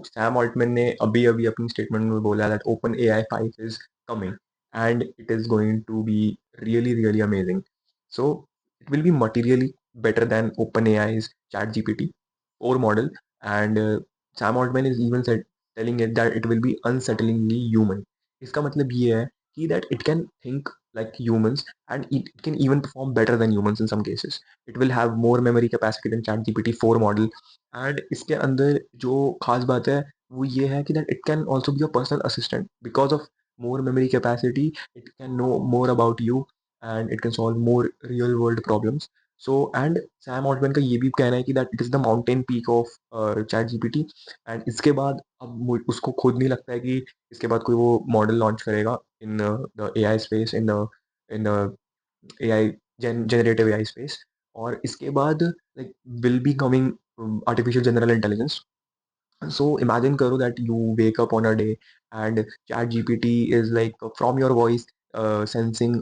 Sam Altman ने अभी अभी अपनी स्टेटमेंट में बोला that OpenAI 5 is coming and it is going to be really really amazing. So it will be materially better than OpenAI's ChatGPT or model, and Sam Altman is even said telling it that it will be unsettlingly human. इसका मतलब ये है कि that it can think like humans and it can even perform better than humans in some cases. It will have more memory capacity than ChatGPT 4 model. And इसके अंदर जो खास बात है वो ये है कि that it can also be a personal assistant because of more memory capacity. It can know more about you and it can solve more real world problems. So and Sam Altman का ये भी कहना है कि that it is the mountain peak of chat GPT. And इसके बाद अब उसको खुद नहीं लगता है कि इसके बाद कोई वो मॉडल लॉन्च करेगा in the A I space, in A I generative A I space. और इसके बाद like will be coming artificial general intelligence. So imagine karo that you wake up on a day and chat gpt is like from your voice sensing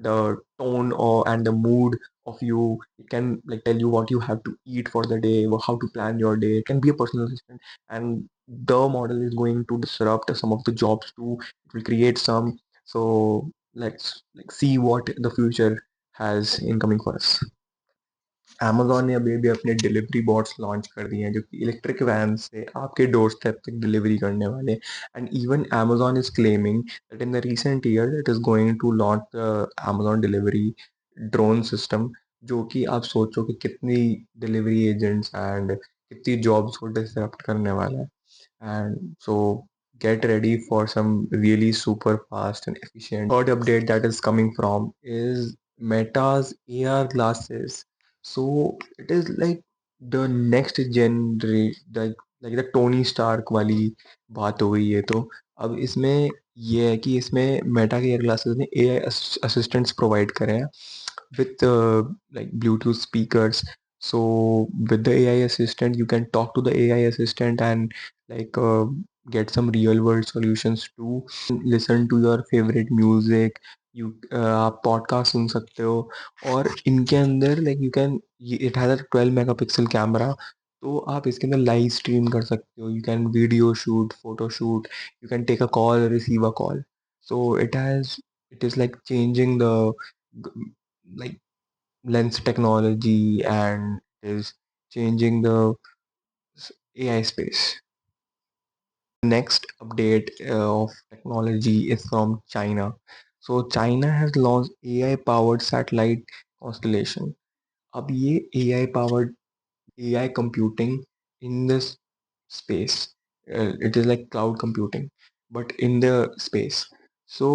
the tone or and the mood of you. It can like tell you what you have to eat for the day, how to plan your day. It can be a personal assistant, and the model is going to disrupt some of the jobs too. It will create some. So let's like see what the future has incoming for us. Amazon ने अभी-अभी अपने delivery bots launch कर दिए हैं, जो कि electric van से आपके डोर स्टेप तक डिलीवरी करने वाले हैं. And even Amazon is claiming that in the recent year it is going to launch the Amazon delivery drone system, जो कि आप सोचो कि कितनी डिलीवरी एजेंट्स एंड कितनी जॉब्स को डिसरप्ट करने वाला है. And so get ready for some really super fast and efficient. Third update that is coming from is Meta's AR glasses. So it is like the next generation, like the Tony Stark वाली बात हो गई है. तो अब इसमें ये है कि इसमें मेटा के एयर ग्लासेस ने ए आई असिस्टेंट्स प्रोवाइड करे हैं with like Bluetooth speakers. So with the AI assistant, you can talk to the AI assistant and like get some real world solutions too. Listen to your favorite music. You आप podcast सुन सकते हो. और इनके अंदर like you can, it has a 12 megapixel camera. तो आप इसके अंदर लाइव स्ट्रीम कर सकते हो. You can video shoot, photo shoot. You can take a call, receive a call. So it is like changing the like lens technology, and is changing the AI space. Next update of technology is from China. So China has launched AI powered satellite constellation. अब ये AI powered AI computing in this space. It is like cloud computing, but in the space. So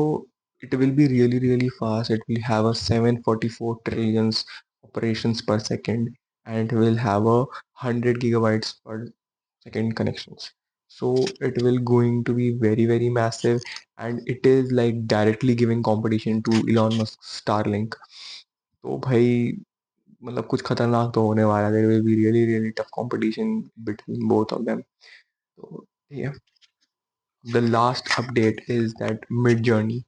it will be really, really fast. It will have a 744 trillions operations per second, and it will have a 100 gigabytes per second connections. So it will going to be very, very massive, and it is like directly giving competition to Elon Musk's Starlink. तो भाई मतलब कुछ खतरनाक तो होने वाला है. There will be really really tough competition between both of them. तो ठीक the last update is that Midjourney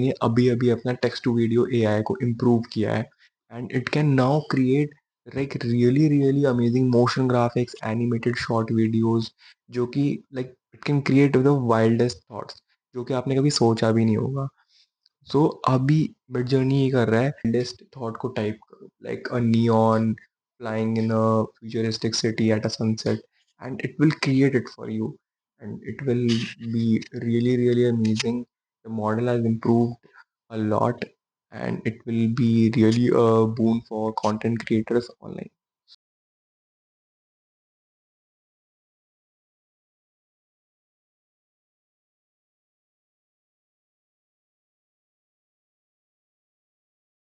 ने अभी अभी अपना टेक्स्ट टू वीडियो एआई को इम्प्रूव किया है. And it can now create like really really amazing motion graphics, animated short videos, जो कि like it can create the wildest thoughts जो कि आपने कभी सोचा भी नहीं होगा. सो अभी मिड जर्नी ये कर रहा है, वाइल्डेस्ट थॉट को टाइप करो, like a neon flying in a futuristic city at a sunset, and it will create it for you, and it will be really really amazing. The model has improved a lot, and it will be really a boon for content creators online.